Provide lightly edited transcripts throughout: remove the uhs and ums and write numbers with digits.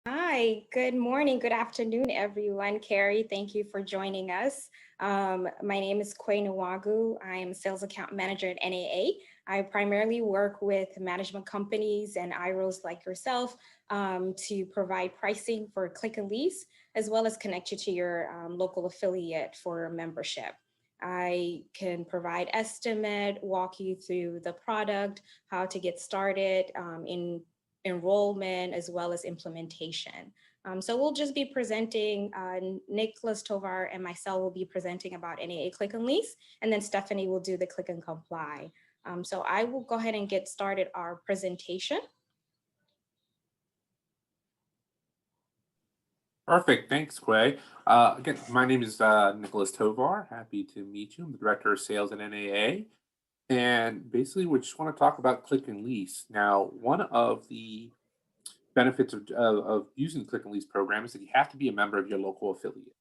Hi, good morning, good afternoon, everyone. Carrie, thank you for joining us. My name is Kwe Nwagu. I am Sales Account Manager at NAA. I primarily work with management companies and IROs like yourself to provide pricing for click and lease, as well as connect you to your local affiliate for membership. I can provide estimate, walk you through the product, how to get started in enrollment as well as implementation. So we'll just be presenting, Nicholas Tovar and myself will be presenting about NAA Click and Lease, and then Stephanie will do the Click and Comply. So I will go ahead and get started our presentation. Perfect. Thanks, Quay. Again, my name is Nicholas Tovar. Happy to meet you. I'm the Director of Sales at NAA. And basically, we just want to talk about Click and Lease. Now, one of the benefits of using the Click and Lease program is that you have to be a member of your local affiliate.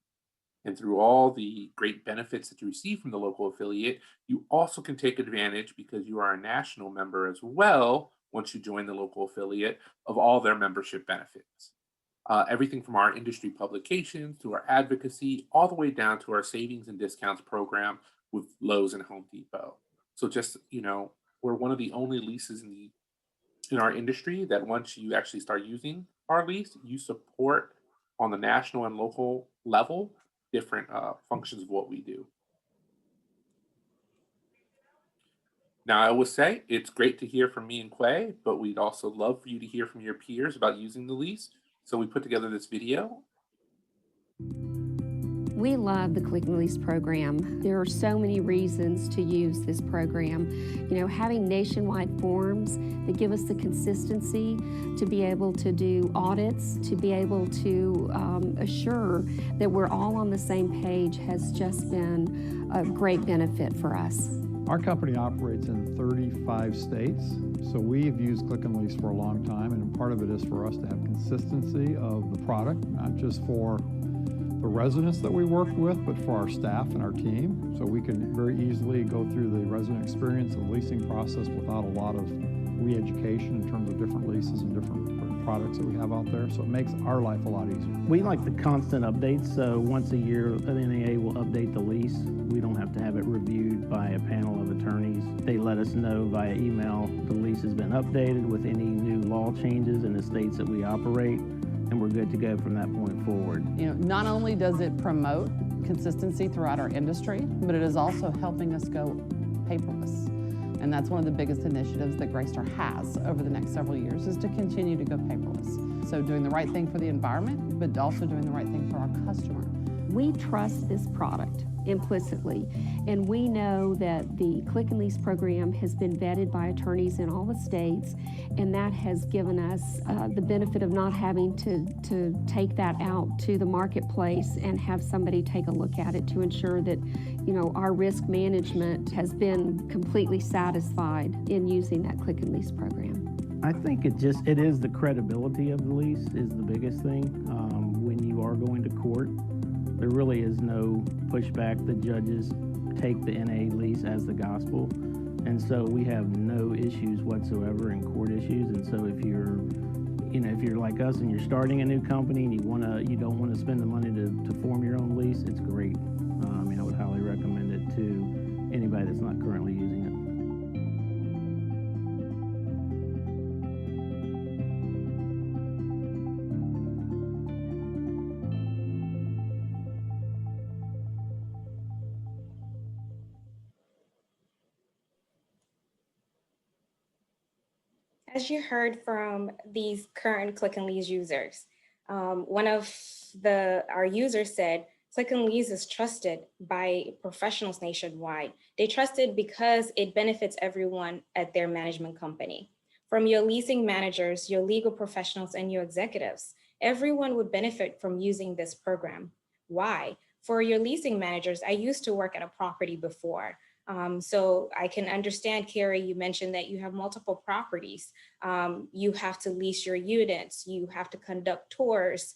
And through all the great benefits that you receive from the local affiliate, you also can take advantage because you are a national member as well, once you join the local affiliate, of all their membership benefits. Everything from our industry publications to our advocacy, all the way down to our savings and discounts program with Lowe's and Home Depot. So just, we're one of the only leases in our industry that once you actually start using our lease, you support on the national and local level different functions of what we do. Now, I will say it's great to hear from me and Quay, but we'd also love for you to hear from your peers about using the lease. So we put together this video. We love the Click and Lease program. There are so many reasons to use this program. Having nationwide forms that give us the consistency to be able to do audits, to be able to assure that we're all on the same page has just been a great benefit for us. Our company operates in 35 states, so we've used Click and Lease for a long time, and part of it is for us to have consistency of the product, not just for the residents that we work with, but for our staff and our team. So we can very easily go through the resident experience and leasing process without a lot of re-education in terms of different leases and different products that we have out there. So it makes our life a lot easier. We like the constant updates. So once a year, an NAA will update the lease. We don't have to have it reviewed by a panel of attorneys. They let us know via email the lease has been updated with any new law changes in the states that we operate, and we're good to go from that point forward. Not only does it promote consistency throughout our industry, but it is also helping us go paperless. And that's one of the biggest initiatives that Greystar has over the next several years, is to continue to go paperless. So doing the right thing for the environment, but also doing the right thing for our customer. We trust this product implicitly, and we know that the Click and Lease program has been vetted by attorneys in all the states, and that has given us the benefit of not having to take that out to the marketplace and have somebody take a look at it to ensure that our risk management has been completely satisfied in using that Click and Lease program. I think it is the credibility of the lease is the biggest thing. When you are going to court, there really is no pushback. The judges take the NAA lease as the gospel, and so we have no issues whatsoever in court issues. And so if you're like us and you're starting a new company and you don't want to spend the money to form your own lease, it's great. I would highly recommend it to anybody that's not currently using it. As you heard from these current Click and Lease users, one of our users said, Click and Lease is trusted by professionals nationwide. They trust it because it benefits everyone at their management company. From your leasing managers, your legal professionals, and your executives, everyone would benefit from using this program. Why? For your leasing managers, I used to work at a property before. So I can understand, Carrie, you mentioned that you have multiple properties. You have to lease your units, you have to conduct tours,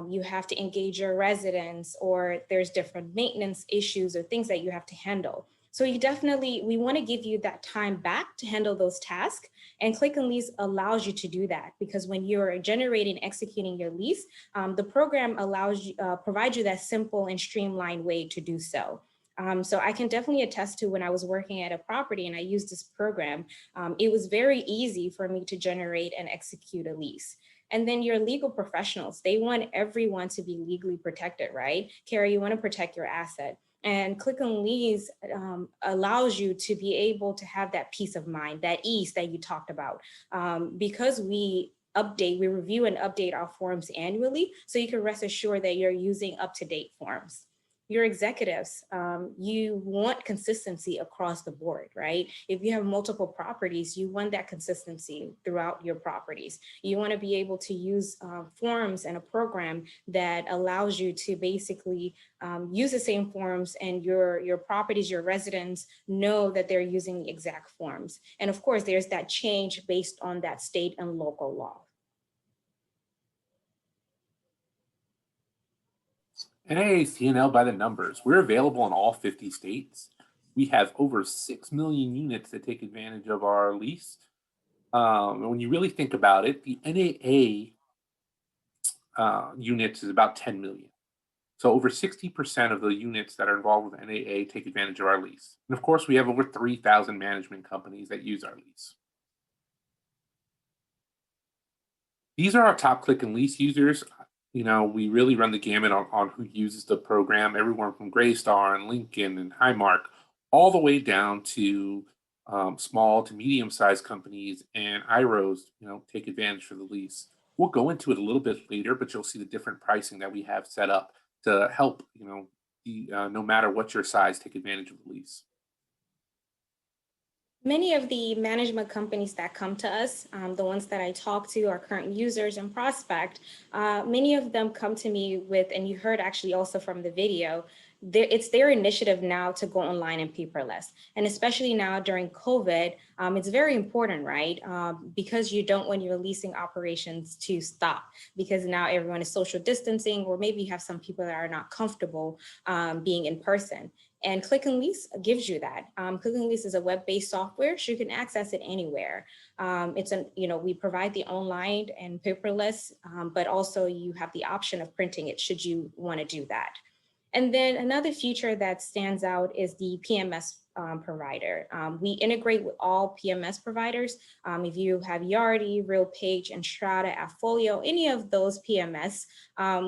you have to engage your residents, or there's different maintenance issues or things that you have to handle. So we want to give you that time back to handle those tasks. And Click and Lease allows you to do that, because when you're generating, executing your lease, the program allows you, provides you that simple and streamlined way to do so. So I can definitely attest to when I was working at a property and I used this program, it was very easy for me to generate and execute a lease. And then your legal professionals, they want everyone to be legally protected, right? Carrie, you want to protect your asset. And Click and Lease allows you to be able to have that peace of mind, that ease that you talked about, because we review and update our forms annually, so you can rest assured that you're using up-to-date forms. Your executives, you want consistency across the board, right? If you have multiple properties, you want that consistency throughout your properties. You want to be able to use forms and a program that allows you to basically use the same forms, and your properties, your residents know that they're using the exact forms. And of course, there's that change based on that state and local law. NAA CNL by the numbers. We're available in all 50 states. We have over 6 million units that take advantage of our lease. And when you really think about it, the NAA units is about 10 million. So over 60% of the units that are involved with NAA take advantage of our lease. And of course, we have over 3,000 management companies that use our lease. These are our top Click and Lease users. You know, we really run the gamut on who uses the program, everyone from Greystar and Lincoln and Highmark, all the way down to small to medium-sized companies and IROs, take advantage for the lease. We'll go into it a little bit later, but you'll see the different pricing that we have set up to help, no matter what your size, take advantage of the lease. Many of the management companies that come to us, the ones that I talk to, our current users and prospect, many of them come to me with, and you heard actually also from the video, it's their initiative now to go online and paperless. And especially now during COVID, it's very important, right? Because you don't want your leasing operations to stop, because now everyone is social distancing, or maybe you have some people that are not comfortable being in person. And Click and Lease gives you that. Click and Lease is a web-based software, so you can access it anywhere. We provide the online and paperless, but also you have the option of printing it should you want to do that. And then another feature that stands out is the PMS provider. We integrate with all PMS providers. If you have Yardi, RealPage, and Strata, Appfolio, any of those PMS,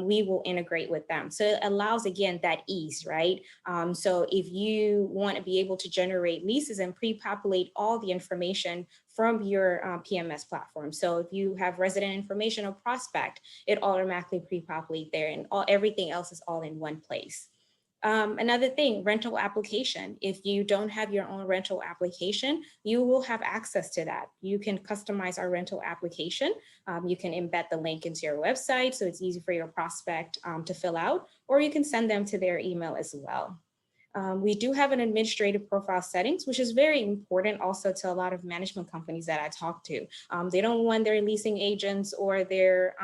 we will integrate with them. So it allows, again, that ease, right? So if you want to be able to generate leases and pre-populate all the information from your PMS platform. So if you have resident information or prospect, it automatically pre-populate there, and everything else is all in one place. Another thing, rental application. If you don't have your own rental application, you will have access to that. You can customize our rental application. You can embed the link into your website, so it's easy for your prospect to fill out, or you can send them to their email as well. We do have an administrative profile settings, which is very important also to a lot of management companies that I talk to. They don't want their leasing agents or their,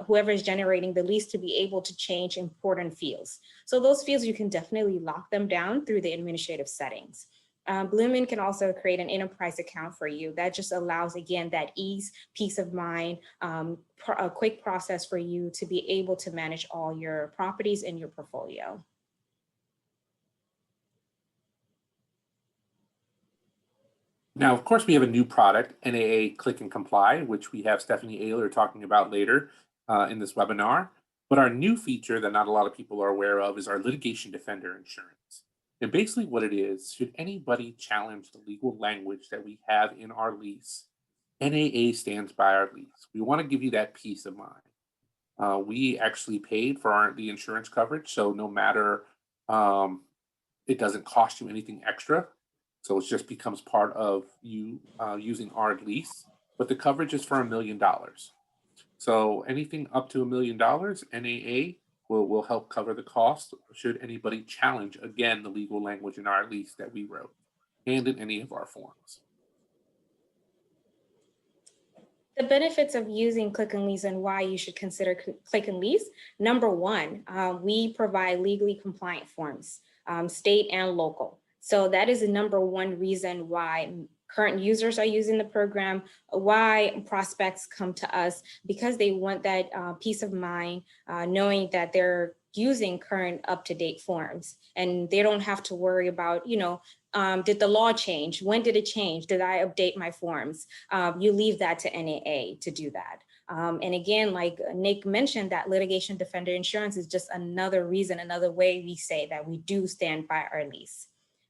whoever is generating the lease to be able to change important fields. So those fields, you can definitely lock them down through the administrative settings. Bloomin can also create an enterprise account for you. That just allows, again, that ease, peace of mind, a quick process for you to be able to manage all your properties in your portfolio. Now, of course, we have a new product, NAA Click and Comply, which we have Stephanie Ayler talking about later in this webinar. But our new feature that not a lot of people are aware of is our litigation defender insurance. And basically what it is, should anybody challenge the legal language that we have in our lease, NAA stands by our lease. We want to give you that peace of mind. We actually paid for the insurance coverage, so no matter, it doesn't cost you anything extra. So it just becomes part of you using our lease, but the coverage is for $1 million. So anything up to $1 million, NAA will help cover the cost should anybody challenge, again, the legal language in our lease that we wrote and in any of our forms. The benefits of using Click and Lease and why you should consider Click and Lease. Number one, we provide legally compliant forms, state and local. So that is the number one reason why current users are using the program, why prospects come to us, because they want that peace of mind, knowing that they're using current up-to-date forms and they don't have to worry about, did the law change? When did it change? Did I update my forms? You leave that to NAA to do that. And again, like Nick mentioned, that litigation defender insurance is just another reason, another way we say that we do stand by our lease.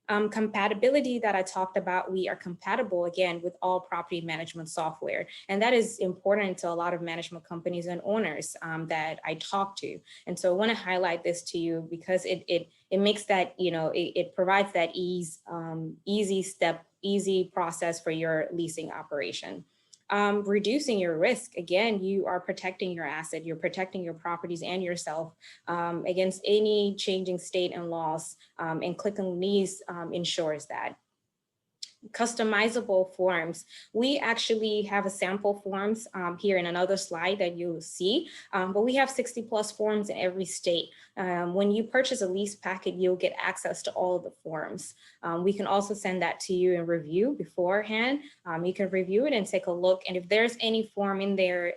Compatibility that I talked about, we are compatible again with all property management software. And that is important to a lot of management companies and owners that I talk to. And so I want to highlight this to you because it makes that, it provides that easy process for your leasing operation. Reducing your risk. Again, you are protecting your asset, you're protecting your properties and yourself against any changing state and laws, and Click and Lease ensures that. Customizable forms. We actually have a sample forms here in another slide that you'll see, but we have 60+ forms in every state. When you purchase a lease packet, you'll get access to all of the forms. We can also send that to you in review beforehand. You can review it and take a look. And if there's any form in there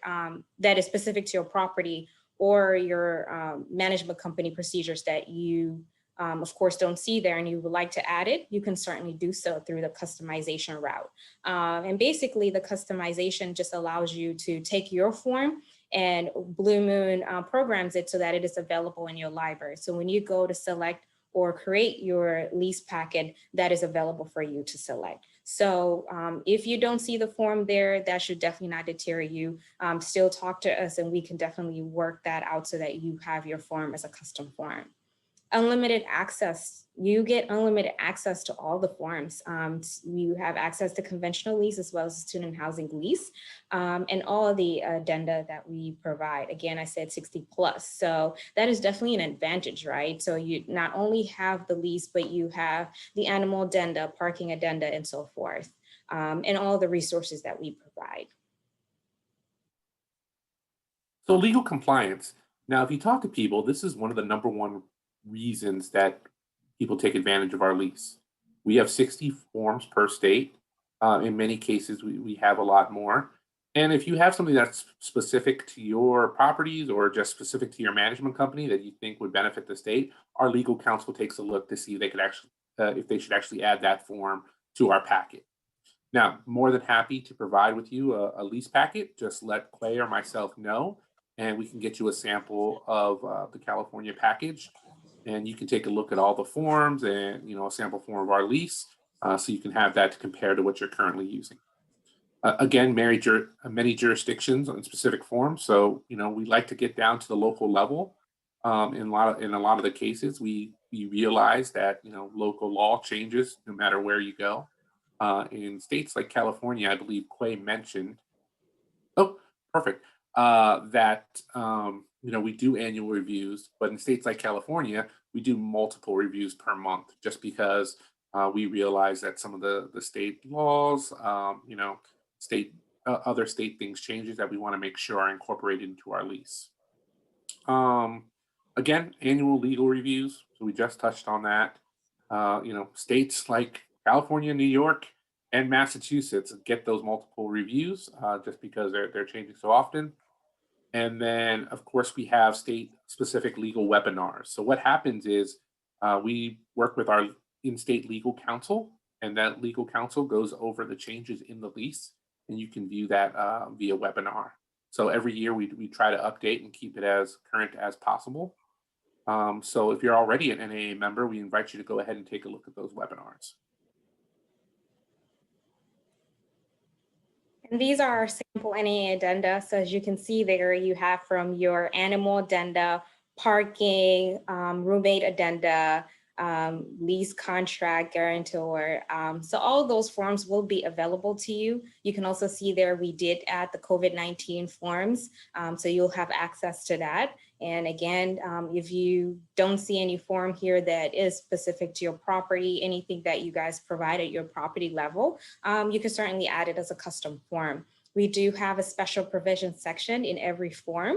that is specific to your property or your management company procedures that you of course, don't see there and you would like to add it, you can certainly do so through the customization route. And basically the customization just allows you to take your form and Blue Moon programs it so that it is available in your library. So when you go to select or create your lease packet, that is available for you to select. So if you don't see the form there, that should definitely not deter you. Still talk to us and we can definitely work that out so that you have your form as a custom form. Unlimited access. You get unlimited access to all the forms. You have access to conventional lease as well as student housing lease and all of the addenda that we provide. Again, I said 60+. So that is definitely an advantage, right? So you not only have the lease, but you have the animal addenda, parking addenda, and so forth, and all the resources that we provide. So legal compliance. Now, if you talk to people, this is one of the number one reasons that people take advantage of our lease. We have 60 forms per state. In many cases, we have a lot more. And if you have something that's specific to your properties or just specific to your management company that you think would benefit the state, our legal counsel takes a look to see if they could actually, if they should actually add that form to our packet. Now, more than happy to provide with you a lease packet. Just let Quay or myself know, and we can get you a sample of the California package. And you can take a look at all the forms and a sample form of our lease, so you can have that to compare to what you're currently using. Again, many jurisdictions on specific forms, so we like to get down to the local level. In a lot of the cases, we realize that local law changes no matter where you go. In states like California, I believe Quay mentioned. Oh, perfect. That we do annual reviews, but in states like California, we do multiple reviews per month, just because we realize that some of the state laws, other state things changes that we want to make sure are incorporated into our lease. Again, annual legal reviews. So we just touched on that. States like California, New York, and Massachusetts get those multiple reviews just because they're changing so often. And then, of course, we have state-specific legal webinars. So what happens is we work with our in-state legal counsel, and that legal counsel goes over the changes in the lease, and you can view that via webinar. So every year we try to update and keep it as current as possible. So if you're already an NAA member, we invite you to go ahead and take a look at those webinars. And these are our sample NAA addenda. So as you can see there, you have from your animal addenda, parking, roommate addenda, lease contract, guarantor. So all of those forms will be available to you. You can also see there we did add the COVID-19 forms, so you'll have access to that. And again, if you don't see any form here that is specific to your property, anything that you guys provide at your property level, you can certainly add it as a custom form. We do have a special provision section in every form.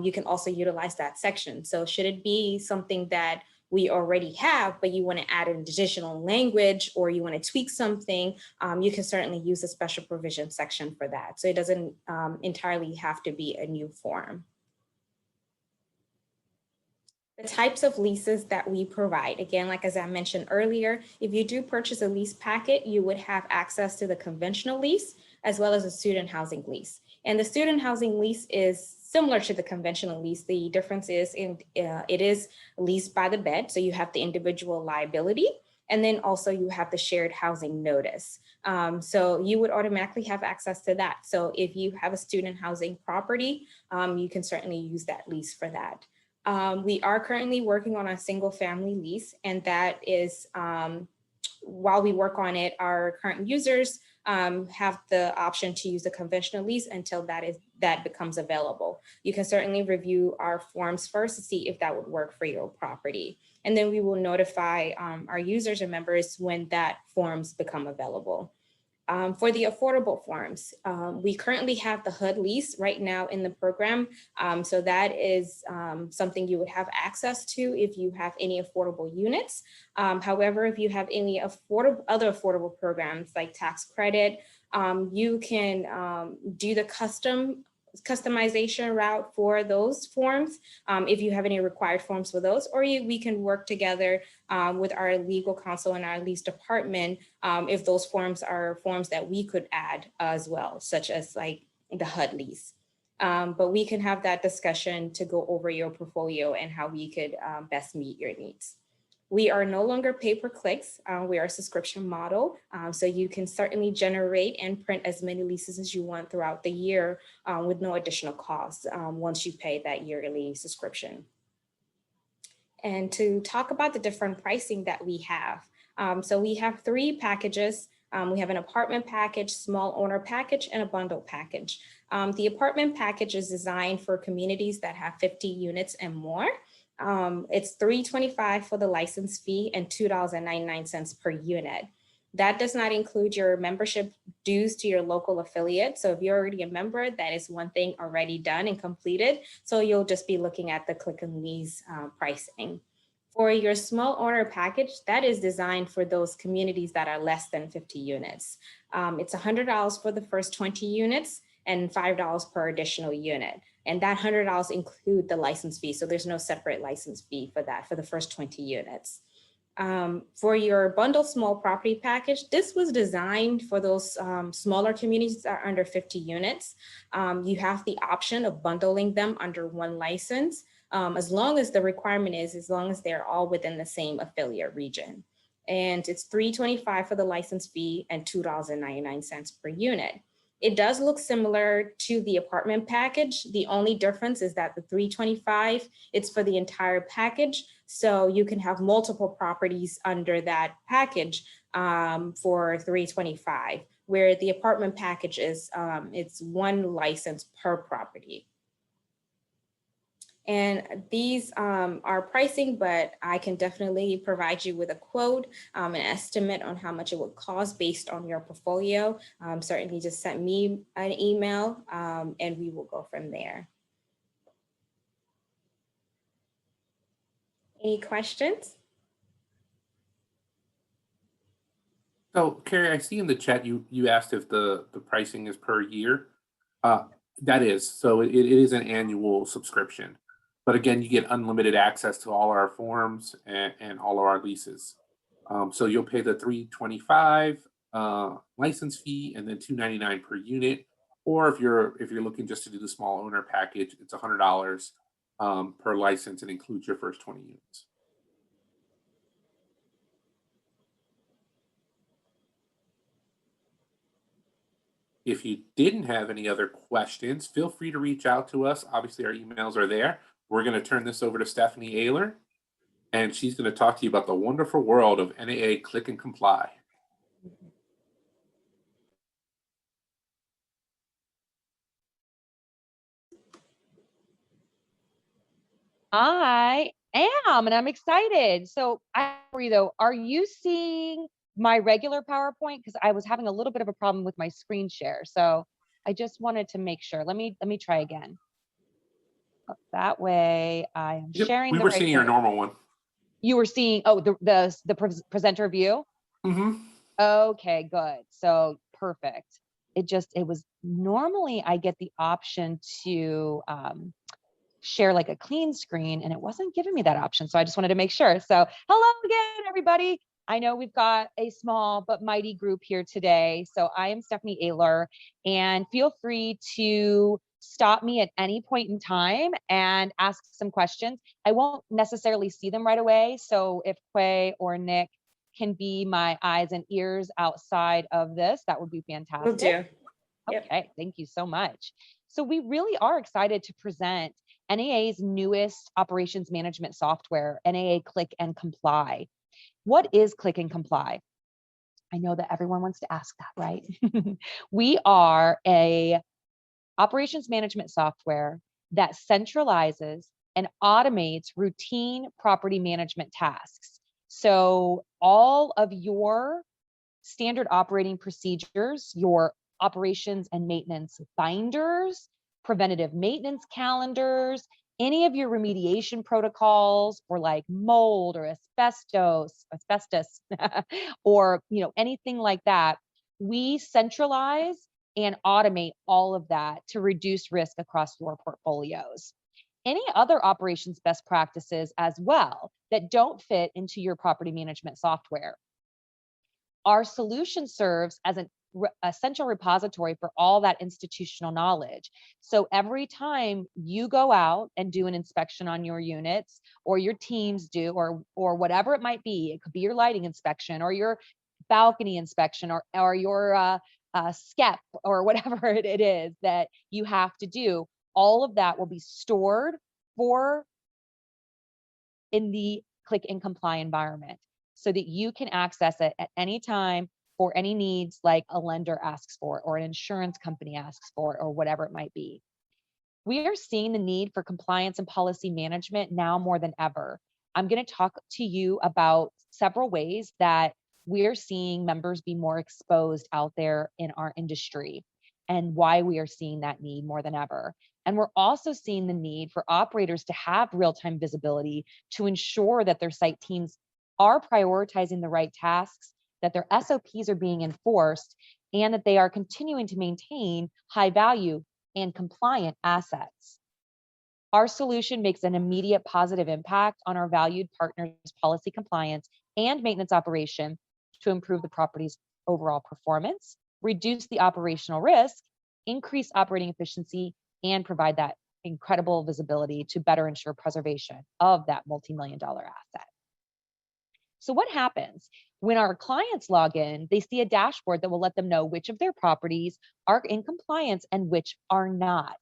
You can also utilize that section. So should it be something that we already have, but you want to add an additional language or you want to tweak something, you can certainly use the special provision section for that. So it doesn't entirely have to be a new form. The types of leases that we provide. Again, like as I mentioned earlier, if you do purchase a lease packet, you would have access to the conventional lease as well as a student housing lease. And the student housing lease is similar to the conventional lease. The difference is it is leased by the bed, so you have the individual liability, and then also you have the shared housing notice. So you would automatically have access to that. So if you have a student housing property, you can certainly use that lease for that. We are currently working on a single family lease, and that is, while we work on it, our current users have the option to use a conventional lease until that becomes available. You can certainly review our forms first to see if that would work for your property. And then we will notify our users and members when that forms become available. For the affordable forms, we currently have the HUD lease right now in the program. So that is something you would have access to if you have any affordable units. However, if you have any other affordable programs like tax credit, you can do the customization route for those forms if you have any required forms for those, or we can work together with our legal counsel and our lease department if those forms are forms that we could add as well, such as like the HUD lease. But we can have that discussion to go over your portfolio and how we could best meet your needs. We are no longer pay-per-clicks. We are a subscription model. So you can certainly generate and print as many leases as you want throughout the year with no additional cost once you pay that yearly subscription. And to talk about the different pricing that we have. So we have 3 packages. We have an apartment package, small owner package, and a bundle package. The apartment package is designed for communities that have 50 units and more. It's $325 for the license fee and $2.99 per unit. That does not include your membership dues to your local affiliate. So if you're already a member, that is one thing already done and completed. So you'll just be looking at the click and lease pricing. For your small owner package, that is designed for those communities that are less than 50 units. It's $100 for the first 20 units and $5 per additional unit. And that $100 include the license fee. So there's no separate license fee for that for the first 20 units. For your bundle small property package, this was designed for those smaller communities that are under 50 units. You have the option of bundling them under one license, as long as the requirement is, as long as they're all within the same affiliate region. And it's $325 for the license fee and $2.99 per unit. It does look similar to the apartment package. The only difference is that the $325, it's for the entire package. So you can have multiple properties under that package for $325, where the apartment package is, it's one license per property. And these are pricing, but I can definitely provide you with a quote, an estimate on how much it would cost based on your portfolio. Certainly just send me an email and we will go from there. Any questions? So, Carrie, I see in the chat you asked if the pricing is per year. That is, so it is an annual subscription. But again, you get unlimited access to all our forms and all of our leases. So you'll pay the $325 license fee and then $299 per unit. Or if you're looking just to do the small owner package, it's $100 per license and includes your first 20 units. If you didn't have any other questions, feel free to reach out to us. Obviously, our emails are there. We're going to turn this over to Stephanie Ayler, and she's going to talk to you about the wonderful world of NAA Click and Comply. I am, and I'm excited. So I agree though, are you seeing my regular PowerPoint? Because I was having a little bit of a problem with my screen share. So I just wanted to make sure. Let me try again. That way I am sharing. We were seeing your normal one. You were seeing, oh, the presenter view? Mm-hmm. Okay, good. So perfect. It was normally I get the option to share like a clean screen, and it wasn't giving me that option. So I just wanted to make sure. So hello again, everybody. I know we've got a small but mighty group here today. So I am Stephanie Ayler, and feel free to stop me at any point in time and ask some questions. I won't necessarily see them right away. So if Quay or Nick can be my eyes and ears outside of this, that would be Will fantastic. do. Yep. Okay, thank you so much. So we really are excited to present NAA's newest operations management software, NAA Click and Comply. What is Click and Comply? I know that everyone wants to ask that, right? We are a operations management software that centralizes and automates routine property management tasks. So all of your standard operating procedures, your operations and maintenance binders, preventative maintenance calendars, any of your remediation protocols for like mold or asbestos, or anything like that, we centralize and automate all of that to reduce risk across your portfolios. Any other operations best practices as well that don't fit into your property management software. Our solution serves as an essential repository for all that institutional knowledge. So every time you go out and do an inspection on your units, or your teams do, or whatever it might be, it could be your lighting inspection or your balcony inspection or your SCEP or whatever it is that you have to do, all of that will be stored in the Click and Comply environment, so that you can access it at any time for any needs like a lender asks for, or an insurance company asks for, or whatever it might be. We are seeing the need for compliance and policy management now more than ever. I'm going to talk to you about several ways that we're seeing members be more exposed out there in our industry, and why we are seeing that need more than ever. And we're also seeing the need for operators to have real-time visibility to ensure that their site teams are prioritizing the right tasks, that their SOPs are being enforced, and that they are continuing to maintain high value and compliant assets. Our solution makes an immediate positive impact on our valued partners' policy compliance and maintenance operation to improve the property's overall performance, reduce the operational risk, increase operating efficiency, and provide that incredible visibility to better ensure preservation of that multi-million-dollar asset. So what happens when our clients log in? They see a dashboard that will let them know which of their properties are in compliance and which are not.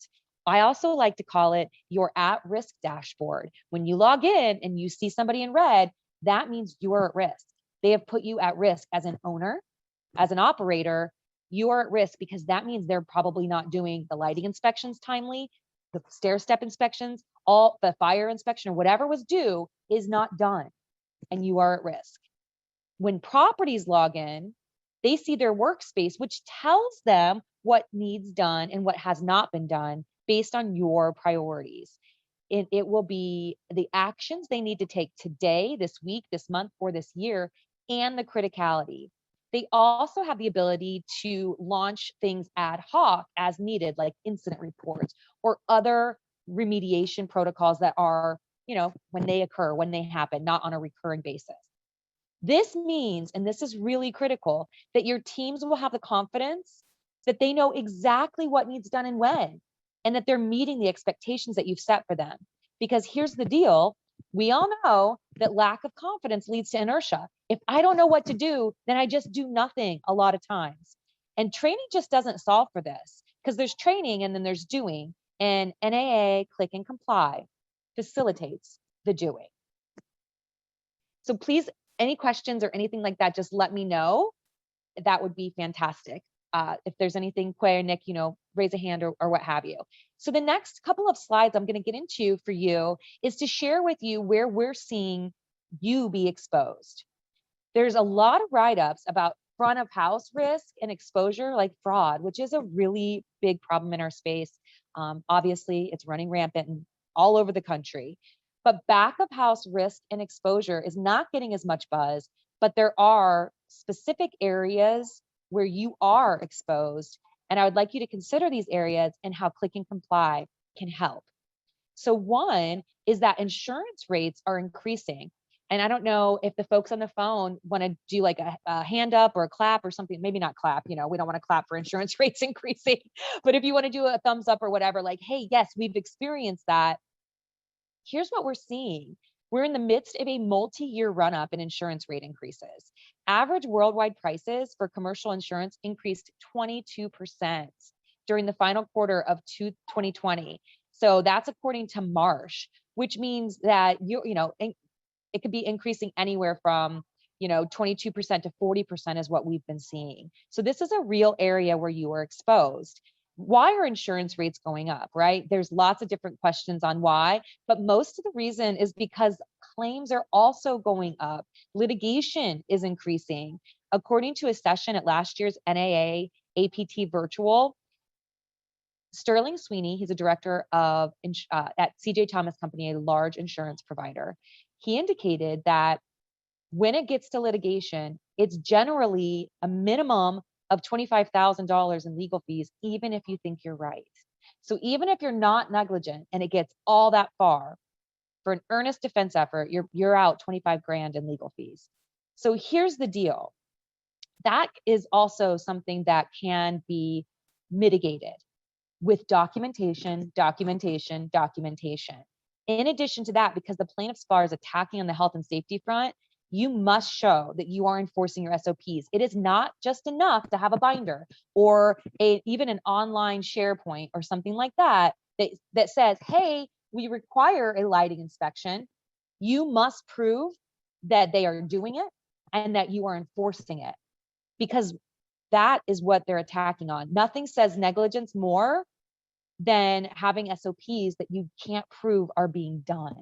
I also like to call it your at-risk dashboard. When you log in and you see somebody in red, that means you are at risk. They have put you at risk as an owner, as an operator. You are at risk because that means they're probably not doing the lighting inspections timely, the stair step inspections, all the fire inspection, or whatever was due is not done, and you are at risk. When properties log in, they see their workspace, which tells them what needs done and what has not been done based on your priorities. It will be the actions they need to take today, this week, this month, or this year, and the criticality. They also have the ability to launch things ad hoc as needed, like incident reports or other remediation protocols that are, when they occur, when they happen, not on a recurring basis. This means, and this is really critical, that your teams will have the confidence that they know exactly what needs done and when, and that they're meeting the expectations that you've set for them. Because here's the deal. We all know that lack of confidence leads to inertia. If I don't know what to do, then I just do nothing a lot of times. And training just doesn't solve for this, because there's training and then there's doing, and NAA Click and Comply facilitates the doing. So please, any questions or anything like that, just let me know. That would be fantastic. If there's anything, Quay or Nick, raise a hand or what have you. So the next couple of slides I'm going to get into for you is to share with you where we're seeing you be exposed. There's a lot of write-ups about front of house risk and exposure, like fraud, which is a really big problem in our space. Obviously, it's running rampant all over the country. But back of house risk and exposure is not getting as much buzz, but there are specific areas where you are exposed. And I would like you to consider these areas and how Click and Comply can help. So one is that insurance rates are increasing. And I don't know if the folks on the phone want to do like a hand up or a clap or something, maybe not clap, we don't want to clap for insurance rates increasing, but if you want to do a thumbs up or whatever, like, hey, yes, we've experienced that. Here's what we're seeing. We're in the midst of a multi-year run-up in insurance rate increases. Average worldwide prices for commercial insurance increased 22% during the final quarter of 2020. So that's according to Marsh, which means that it could be increasing anywhere from 22% to 40% is what we've been seeing. So this is a real area where you are exposed. Why are insurance rates going up, right? There's lots of different questions on why, but most of the reason is because claims are also going up. Litigation is increasing. According to a session at last year's NAA APT Virtual, Sterling Sweeney, he's a director of at CJ Thomas Company, a large insurance provider. He indicated that when it gets to litigation, it's generally a minimum of $25,000 in legal fees, even if you think you're right. So even if you're not negligent and it gets all that far, for an earnest defense effort, you're out 25 grand in legal fees. So here's the deal. That is also something that can be mitigated with documentation. In addition to that, because the plaintiff's bar is attacking on the health and safety front, you must show that you are enforcing your SOPs. It is not just enough to have a binder or even an online SharePoint or something like that says, hey, we require a lighting inspection. You must prove that they are doing it and that you are enforcing it, because that is what they're attacking on. Nothing says negligence more than having SOPs that you can't prove are being done.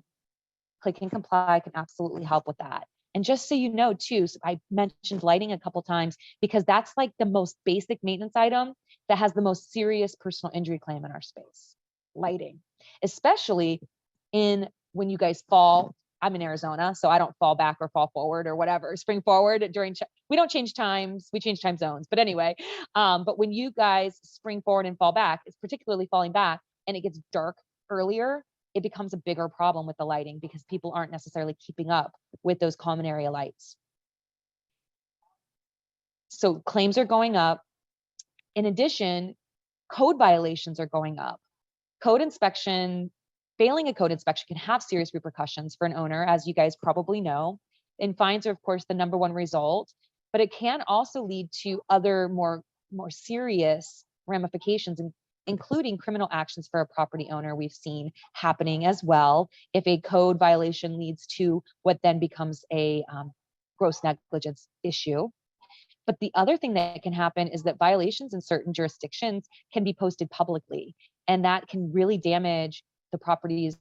Click and Comply can absolutely help with that. And just so you know too, so I mentioned lighting a couple times because that's like the most basic maintenance item that has the most serious personal injury claim in our space. Lighting, especially when you guys fall. I'm in Arizona, so I don't fall back or fall forward or whatever, spring forward we don't change times, we change time zones. But anyway, but when you guys spring forward and fall back, it's particularly falling back and it gets dark earlier, it becomes a bigger problem with the lighting because people aren't necessarily keeping up with those common area lights. So claims are going up. In addition, code violations are going up. Failing a code inspection can have serious repercussions for an owner, as you guys probably know. And fines are, of course, the number one result, but it can also lead to other more serious ramifications, including criminal actions for a property owner. We've seen happening as well if a code violation leads to what then becomes a gross negligence issue. But the other thing that can happen is that violations in certain jurisdictions can be posted publicly, and that can really damage the property's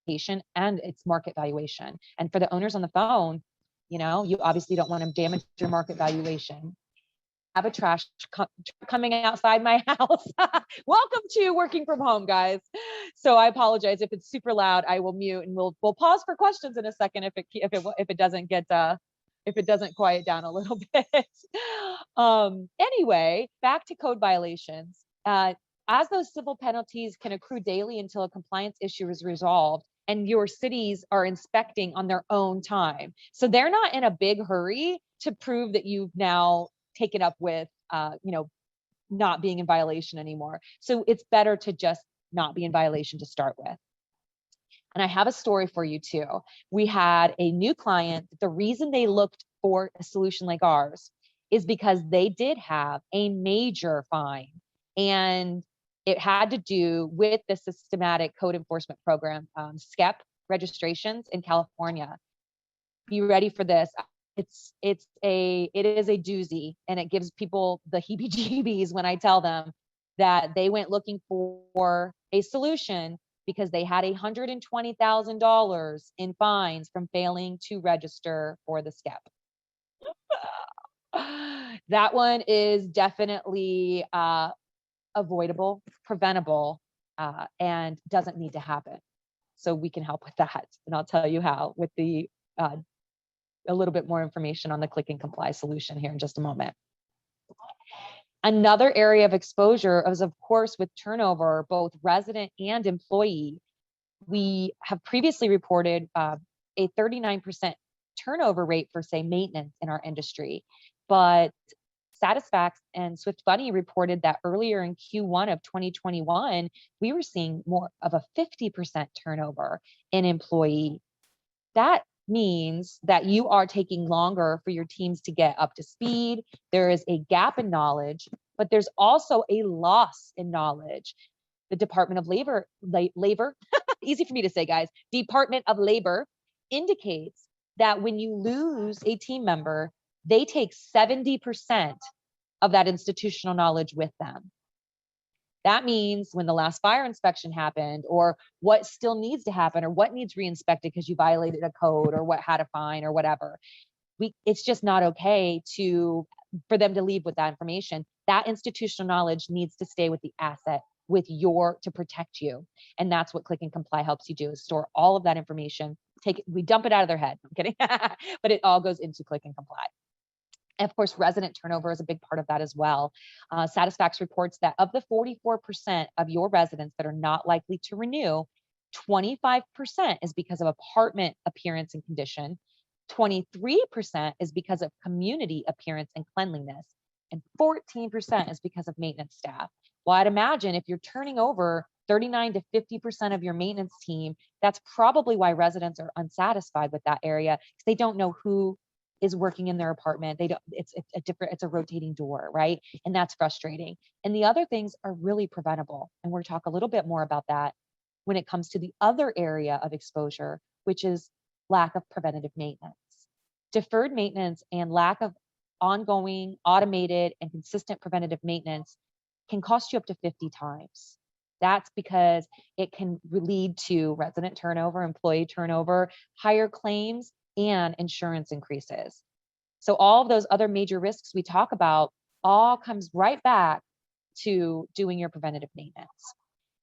patient and its market valuation. And for the owners on the phone, you obviously don't want to damage your market valuation. I have a trash coming outside my house. Welcome to working from home, guys. So I apologize if it's super loud. I will mute and we'll pause for questions in a second if it doesn't get if it doesn't quiet down a little bit. Anyway, back to code violations. As those civil penalties can accrue daily until a compliance issue is resolved, and your cities are inspecting on their own time. So they're not in a big hurry to prove that you've now taken up with, not being in violation anymore. So it's better to just not be in violation to start with. And I have a story for you too. We had a new client. The reason they looked for a solution like ours is because they did have a major fine, and it had to do with the systematic code enforcement program, SCEP registrations in California. Be ready for this. It is a doozy, and it gives people the heebie-jeebies when I tell them that they went looking for a solution because they had $120,000 in fines from failing to register for the SCEP. That one is definitely avoidable, preventable, and doesn't need to happen. So we can help with that. And I'll tell you how with the a little bit more information on the click and comply solution here in just a moment. Another area of exposure is, of course, with turnover, both resident and employee. We have previously reported a 39% turnover rate for, say, maintenance in our industry. But Satisfax and Swift Bunny reported that earlier in Q1 of 2021, we were seeing more of a 50% turnover in employee. That means that you are taking longer for your teams to get up to speed. There is a gap in knowledge, but there's also a loss in knowledge. The Department of Labor, easy for me to say, guys, Department of Labor indicates that when you lose a team member, they take 70% of that institutional knowledge with them. That means when the last fire inspection happened, or what still needs to happen, or what needs re-inspected because you violated a code, or what had a fine, or whatever, it's just not okay for them to leave with that information. That institutional knowledge needs to stay with the asset, to protect you. And that's what Click and Comply helps you do, is store all of that information. We dump it out of their head. I'm kidding. But it all goes into Click and Comply. And of course, resident turnover is a big part of that as well. Satisfax reports that of the 44% of your residents that are not likely to renew, 25% is because of apartment appearance and condition, 23% is because of community appearance and cleanliness, and 14% is because of maintenance staff. Well, I'd imagine if you're turning over 39 to 50% of your maintenance team, that's probably why residents are unsatisfied with that area, because they don't know who is working in their apartment. It's a rotating door, right? And that's frustrating. And the other things are really preventable. And we'll talk a little bit more about that when it comes to the other area of exposure, which is lack of preventative maintenance. Deferred maintenance and lack of ongoing, automated, and consistent preventative maintenance can cost you up to 50 times. That's because it can lead to resident turnover, employee turnover, higher claims, and insurance increases. So all of those other major risks we talk about all comes right back to doing your preventative maintenance.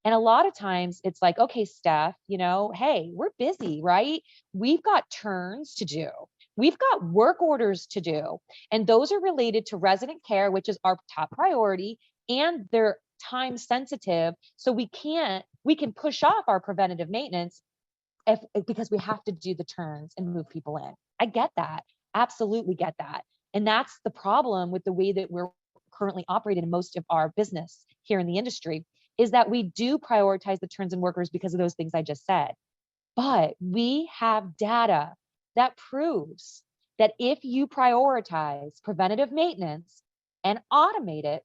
And a lot of times it's like, okay, Steph, hey, we're busy, right? We've got turns to do. We've got work orders to do. And those are related to resident care, which is our top priority, and they're time sensitive. So we can push off our preventative maintenance because we have to do the turns and move people in. I get that. Absolutely get that. And that's the problem with the way that we're currently operating in most of our business here in the industry, is that we do prioritize the turns and workers because of those things I just said. But we have data that proves that if you prioritize preventative maintenance and automate it,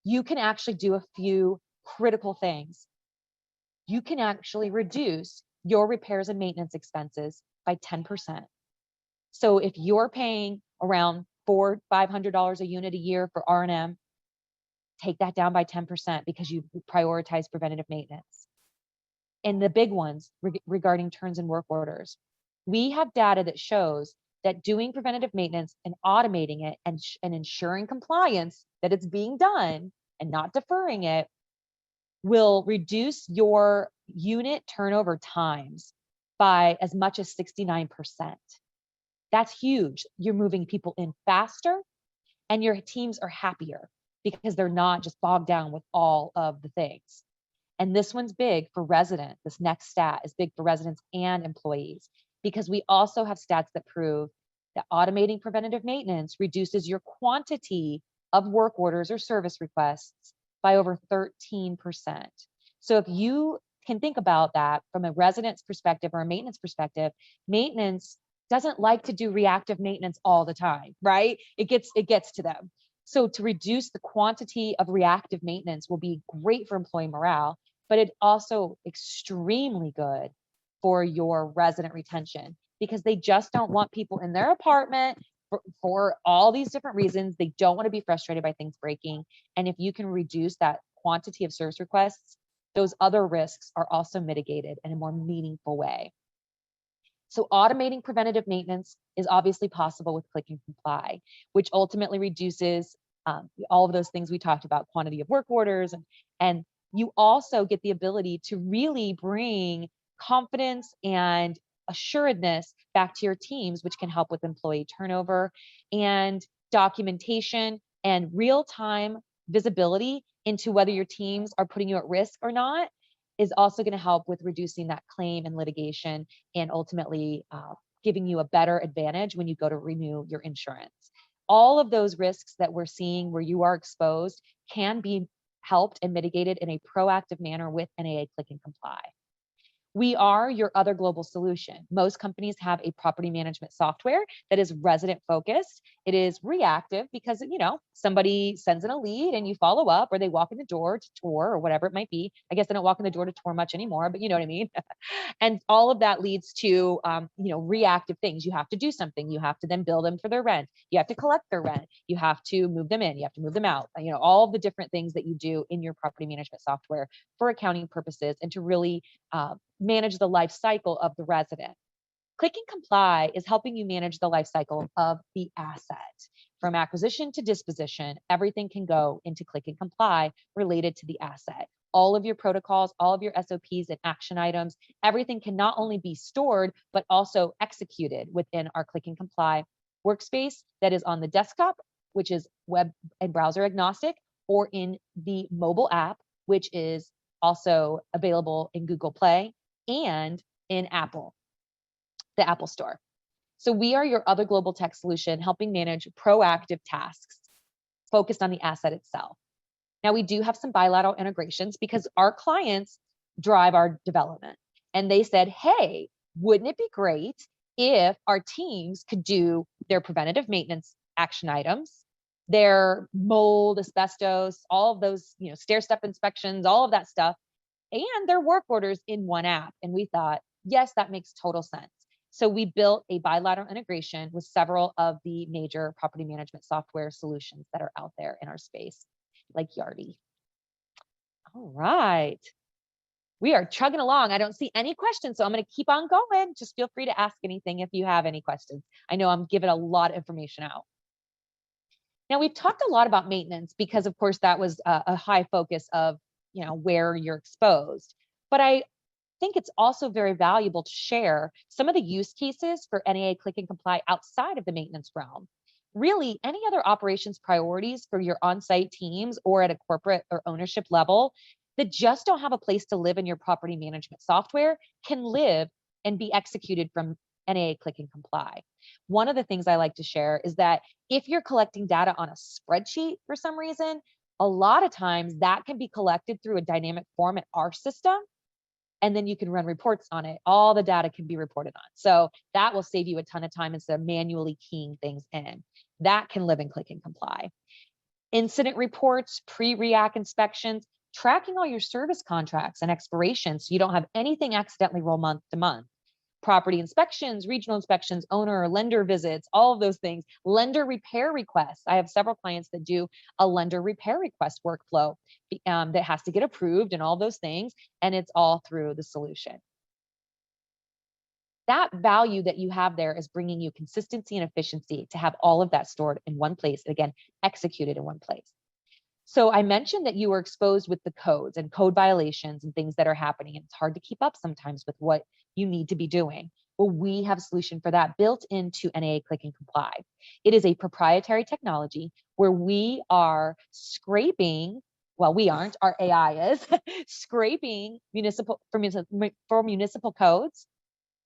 you can actually do a few critical things. You can actually reduce your repairs and maintenance expenses by 10%. So if you're paying around $400-500 a unit a year for R&M, take that down by 10% because you prioritize preventative maintenance. And the big ones regarding turns and work orders, we have data that shows that doing preventative maintenance and automating it and ensuring compliance that it's being done and not deferring it will reduce your unit turnover times by as much as 69%. That's huge. You're moving people in faster and your teams are happier because they're not just bogged down with all of the things. And this one's big for residents. This next stat is big for residents and employees, because we also have stats that prove that automating preventative maintenance reduces your quantity of work orders or service requests by over 13%. So if you can think about that from a resident's perspective or a maintenance perspective, maintenance doesn't like to do reactive maintenance all the time, right? It gets to them. So to reduce the quantity of reactive maintenance will be great for employee morale, but it's also extremely good for your resident retention, because they just don't want people in their apartment for all these different reasons. They don't want to be frustrated by things breaking. And if you can reduce that quantity of service requests, those other risks are also mitigated in a more meaningful way. So automating preventative maintenance is obviously possible with Click and Comply, which ultimately reduces all of those things we talked about, quantity of work orders and you also get the ability to really bring confidence and assuredness back to your teams, which can help with employee turnover and documentation and real-time visibility into whether your teams are putting you at risk or not is also going to help with reducing that claim and litigation, and ultimately giving you a better advantage when you go to renew your insurance. All of those risks that we're seeing where you are exposed can be helped and mitigated in a proactive manner with NAA Click and Comply. We are your other global solution. Most companies have a property management software that is resident focused. It is reactive because, somebody sends in a lead and you follow up, or they walk in the door to tour or whatever it might be. I guess they don't walk in the door to tour much anymore, but you know what I mean? And all of that leads to, reactive things. You have to do something. You have to then bill them for their rent. You have to collect their rent. You have to move them in. You have to move them out. All of the different things that you do in your property management software for accounting purposes and to really manage the life cycle of the resident. Click and Comply is helping you manage the life cycle of the asset. From acquisition to disposition, everything can go into Click and Comply related to the asset. All of your protocols, all of your SOPs and action items, everything can not only be stored, but also executed within our Click and Comply workspace that is on the desktop, which is web and browser agnostic, or in the mobile app, which is also available in Google Play and in Apple, the Apple Store. So we are your other global tech solution, helping manage proactive tasks focused on the asset itself. Now, we do have some bilateral integrations because our clients drive our development. And they said, hey, wouldn't it be great if our teams could do their preventative maintenance action items, their mold, asbestos, all of those, stair step inspections, all of that stuff, and their work orders in one app. And we thought, yes, that makes total sense. So we built a bilateral integration with several of the major property management software solutions that are out there in our space, like Yardi. All right. We are chugging along. I don't see any questions, so I'm going to keep on going. Just feel free to ask anything if you have any questions. I know I'm giving a lot of information out. Now, we've talked a lot about maintenance because, of course, that was a high focus of where you're exposed. But I think it's also very valuable to share some of the use cases for NAA Click and Comply outside of the maintenance realm. Really, any other operations priorities for your on-site teams or at a corporate or ownership level that just don't have a place to live in your property management software can live and be executed from NAA Click and Comply. One of the things I like to share is that if you're collecting data on a spreadsheet for some reason, a lot of times that can be collected through a dynamic form in our system, and then you can run reports on it. All the data can be reported on. So that will save you a ton of time instead of manually keying things in. That can live in Click and Comply. Incident reports, pre-react inspections, tracking all your service contracts and expirations so you don't have anything accidentally roll month to month. Property inspections, regional inspections, owner or lender visits, all of those things. Lender repair requests. I have several clients that do a lender repair request workflow that has to get approved and all those things, and it's all through the solution. That value that you have there is bringing you consistency and efficiency to have all of that stored in one place, and again, executed in one place. So I mentioned that you were exposed with the codes and code violations and things that are happening, and it's hard to keep up sometimes with what you need to be doing. Well, we have a solution for that built into NAA Click and Comply. It is a proprietary technology where we are scraping, well, we aren't, our AI is, scraping for municipal codes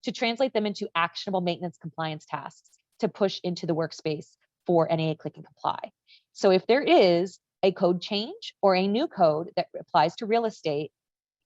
to translate them into actionable maintenance compliance tasks to push into the workspace for NAA Click and Comply. So if there is a code change or a new code that applies to real estate,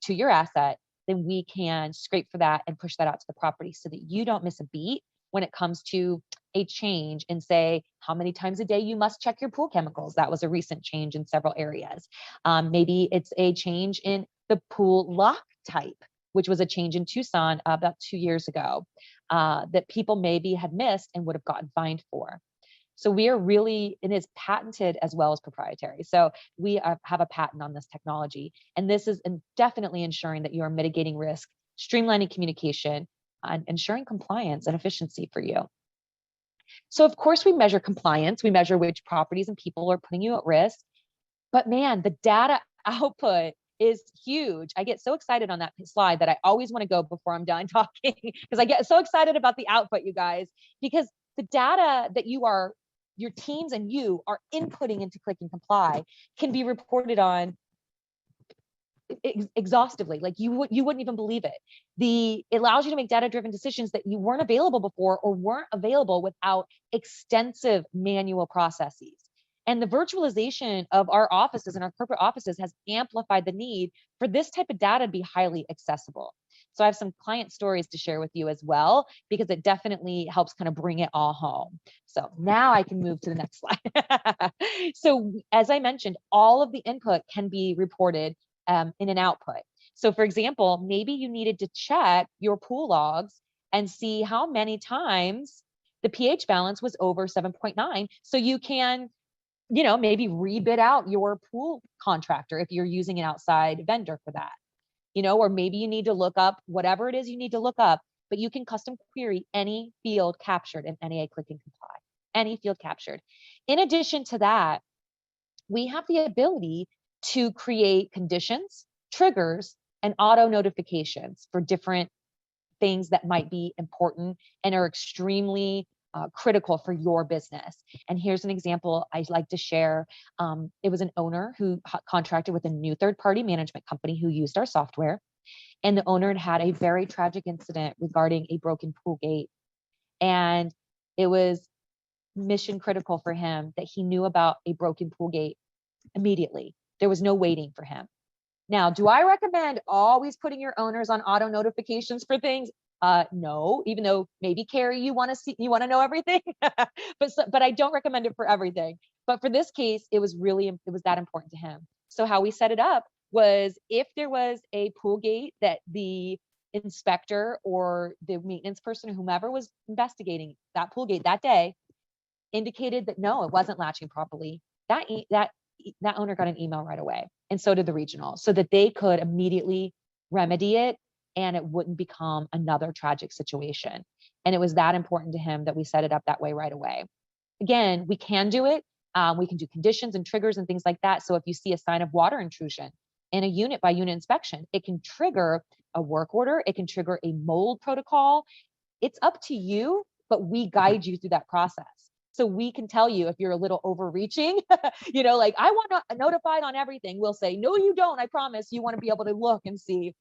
to your asset, then we can scrape for that and push that out to the property so that you don't miss a beat when it comes to a change and say how many times a day you must check your pool chemicals. That was a recent change in several areas. Maybe it's a change in the pool lock type, which was a change in Tucson about 2 years ago that people maybe had missed and would have gotten fined for. So we are really, it is patented as well as proprietary. So we have a patent on this technology. And this is definitely ensuring that you are mitigating risk, streamlining communication, and ensuring compliance and efficiency for you. So of course we measure compliance. We measure which properties and people are putting you at risk. But man, the data output is huge. I get so excited on that slide that I always want to go before I'm done talking because I get so excited about the output, you guys, because the data that your teams and you are inputting into Click and Comply can be reported on exhaustively. Like you wouldn't even believe it. It allows you to make data-driven decisions that you weren't available before or weren't available without extensive manual processes. And the virtualization of our offices and our corporate offices has amplified the need for this type of data to be highly accessible. So I have some client stories to share with you as well, because it definitely helps kind of bring it all home. So now I can move to the next slide. So as I mentioned, all of the input can be reported in an output. So for example, maybe you needed to check your pool logs and see how many times the pH balance was over 7.9. So you can, maybe rebid out your pool contractor if you're using an outside vendor for that, or maybe you need to look up whatever it is you need to look up, but you can custom query any field captured in NAA Click and Comply, any field captured. In addition to that, we have the ability to create conditions, triggers, and auto notifications for different things that might be important and are extremely critical for your business. And here's an example I'd like to share. It was an owner who contracted with a new third-party management company who used our software. And the owner had a very tragic incident regarding a broken pool gate. And it was mission critical for him that he knew about a broken pool gate immediately. There was no waiting for him. Now, do I recommend always putting your owners on auto notifications for things? No, even though maybe Carrie, you want to know everything, but I don't recommend it for everything. But for this case, it was that important to him. So how we set it up was, if there was a pool gate that the inspector or the maintenance person or whomever was investigating that pool gate that day indicated that no, it wasn't latching properly, that owner got an email right away, and so did the regional, so that they could immediately remedy it and it wouldn't become another tragic situation. And it was that important to him that we set it up that way right away. Again, we can do it. We can do conditions and triggers and things like that. So if you see a sign of water intrusion in a unit by unit inspection, it can trigger a work order. It can trigger a mold protocol. It's up to you, but we guide you through that process. So we can tell you if you're a little overreaching, like, I want notified on everything. We'll say, no, you don't. I promise. You want to be able to look and see.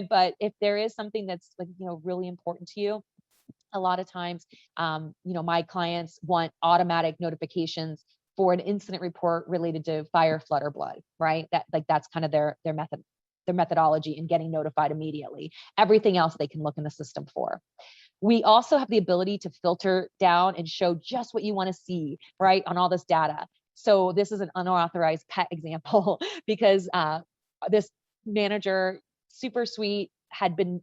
But if there is something that's like, really important to you, a lot of times, my clients want automatic notifications for an incident report related to fire, flood, or blood, right? That's kind of their methodology in getting notified immediately. Everything else they can look in the system for. We also have the ability to filter down and show just what you want to see, right, on all this data. So this is an unauthorized pet example because this manager, super sweet, had been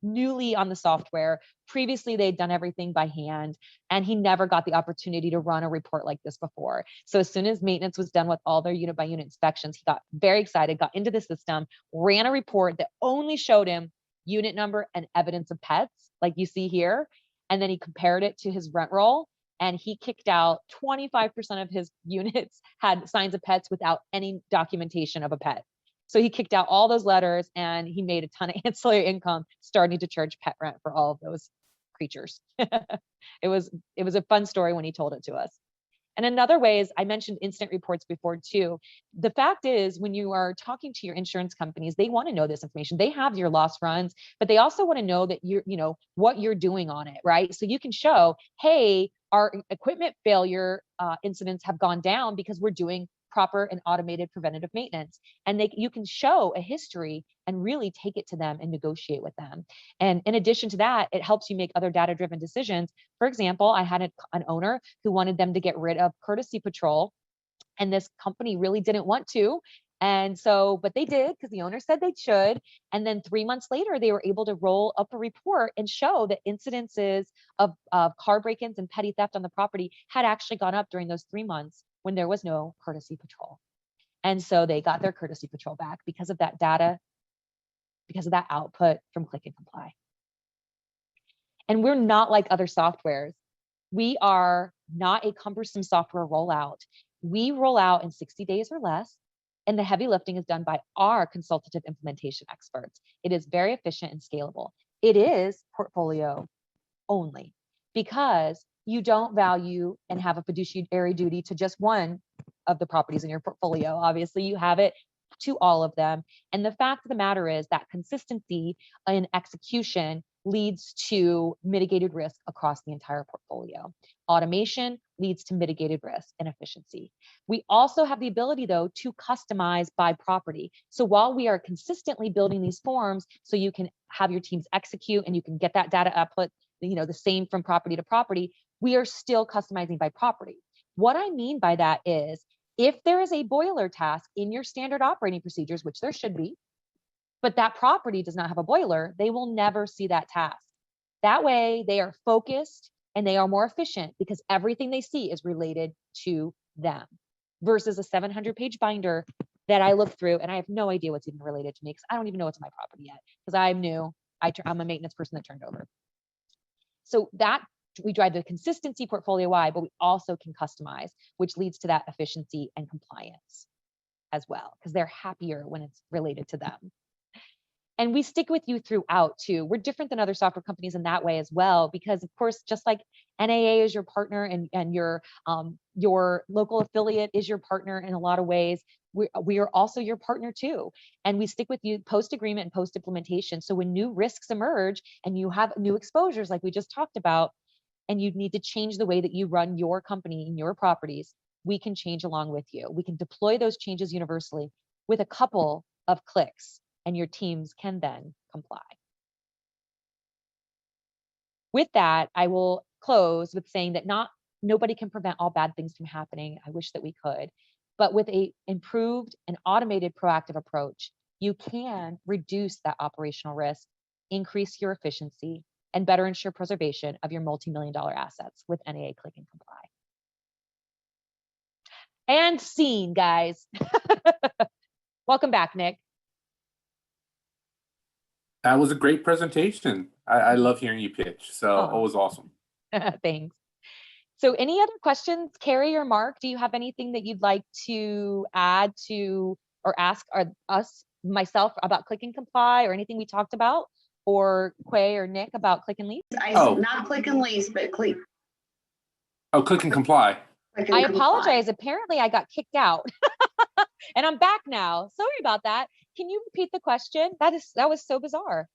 newly on the software. Previously, they'd done everything by hand, and he never got the opportunity to run a report like this before. So as soon as maintenance was done with all their unit by unit inspections, he got very excited, got into the system, ran a report that only showed him unit number and evidence of pets, like you see here. And then he compared it to his rent roll, and he kicked out 25% of his units had signs of pets without any documentation of a pet. So he kicked out all those letters, and he made a ton of ancillary income starting to charge pet rent for all of those creatures. It was a fun story when he told it to us. And another way is, I mentioned incident reports before too. The fact is, when you are talking to your insurance companies, they want to know this information. They have your loss runs, but they also want to know that what you're doing on it, right? So you can show, hey, our equipment failure incidents have gone down because we're doing proper and automated preventative maintenance. And you can show a history and really take it to them and negotiate with them. And in addition to that, it helps you make other data-driven decisions. For example, I had an owner who wanted them to get rid of courtesy patrol, and this company really didn't want to. And so, but they did, because the owner said they should. And then 3 months later, they were able to roll up a report and show that incidences of car break-ins and petty theft on the property had actually gone up during those 3 months when there was no courtesy patrol. And so they got their courtesy patrol back because of that data, because of that output from Click and Comply. And we're not like other softwares. We are not a cumbersome software rollout. We roll out in 60 days or less, And the heavy lifting is done by our consultative implementation experts. It is very efficient and scalable. It is portfolio only because you don't value and have a fiduciary duty to just one of the properties in your portfolio. Obviously, you have it to all of them. And the fact of the matter is that consistency in execution leads to mitigated risk across the entire portfolio. Automation leads to mitigated risk and efficiency. We also have the ability, though, to customize by property. So while we are consistently building these forms so you can have your teams execute and you can get that data output, the same from property to property, we are still customizing by property. What I mean by that is if there is a boiler task in your standard operating procedures, which there should be, but that property does not have a boiler, they will never see that task. That way they are focused and they are more efficient because everything they see is related to them versus a 700-page binder that I look through and I have no idea what's even related to me because I don't even know what's on my property yet because I'm new. I'm a maintenance person that turned over. So that we drive the consistency portfolio-wide, but we also can customize, which leads to that efficiency and compliance as well, because they're happier when it's related to them. And we stick with you throughout too. We're different than other software companies in that way as well, because of course, just like NAA is your partner and your local affiliate is your partner in a lot of ways, we are also your partner too. And we stick with you post-agreement and post-implementation. So when new risks emerge and you have new exposures like we just talked about, and you need to change the way that you run your company and your properties, we can change along with you. We can deploy those changes universally with a couple of clicks, and your teams can then comply. With that, I will close with saying that nobody can prevent all bad things from happening. I wish that we could, but with a improved and automated proactive approach, you can reduce that operational risk, increase your efficiency, and better ensure preservation of your multi-million-dollar assets with NAA Click and Comply. And scene, guys. Welcome back, Nick. That was a great presentation. I love hearing you pitch. So always awesome. Thanks. So any other questions, Carrie or Mark? Do you have anything that you'd like to add to or ask myself about Click and Comply or anything we talked about? Or Quay or Nick about Click and Lease? Not Click and Lease, but Click. Oh, Click and Comply. I apologize. Apparently I got kicked out and I'm back now. Sorry about that. Can you repeat the question? That was so bizarre.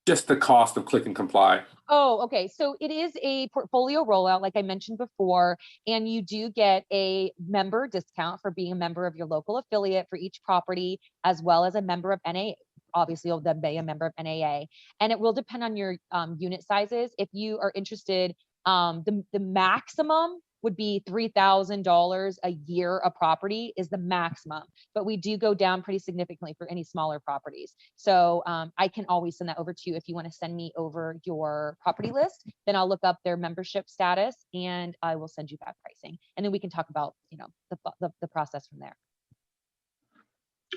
Just the cost of Click and Comply. Oh, okay. So it is a portfolio rollout, like I mentioned before, and you do get a member discount for being a member of your local affiliate for each property, as well as a member of NAA. Obviously, you'll then be a member of NAA, and it will depend on your unit sizes. If you are interested, the maximum would be $3,000 a year a property is the maximum, but we do go down pretty significantly for any smaller properties. So I can always send that over to you. If you want to send me over your property list, then I'll look up their membership status and I will send you back pricing. And then we can talk about, the process from there.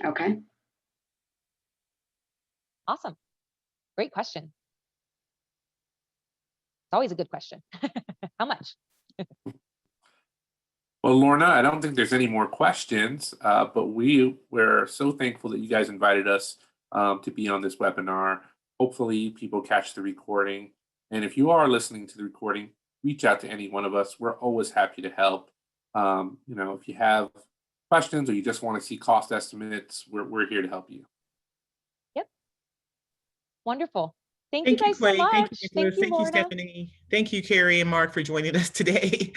Okay. Awesome. Great question. It's always a good question. How much? Well, Lorna, I don't think there's any more questions, but we're so thankful that you guys invited us to be on this webinar. Hopefully people catch the recording. And if you are listening to the recording, reach out to any one of us. We're always happy to help. If you have questions or you just want to see cost estimates, we're here to help you. Yep. Wonderful. Thank you guys so much. Thank you, Stephanie. Thank you, Carrie and Mark, for joining us today.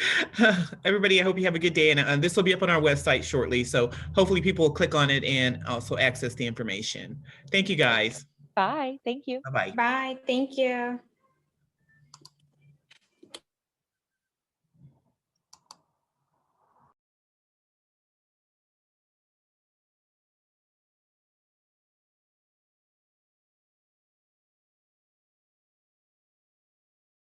Everybody, I hope you have a good day. And this will be up on our website shortly. So hopefully people will click on it and also access the information. Thank you, guys. Bye. Thank you. Bye-bye. Bye. Thank you.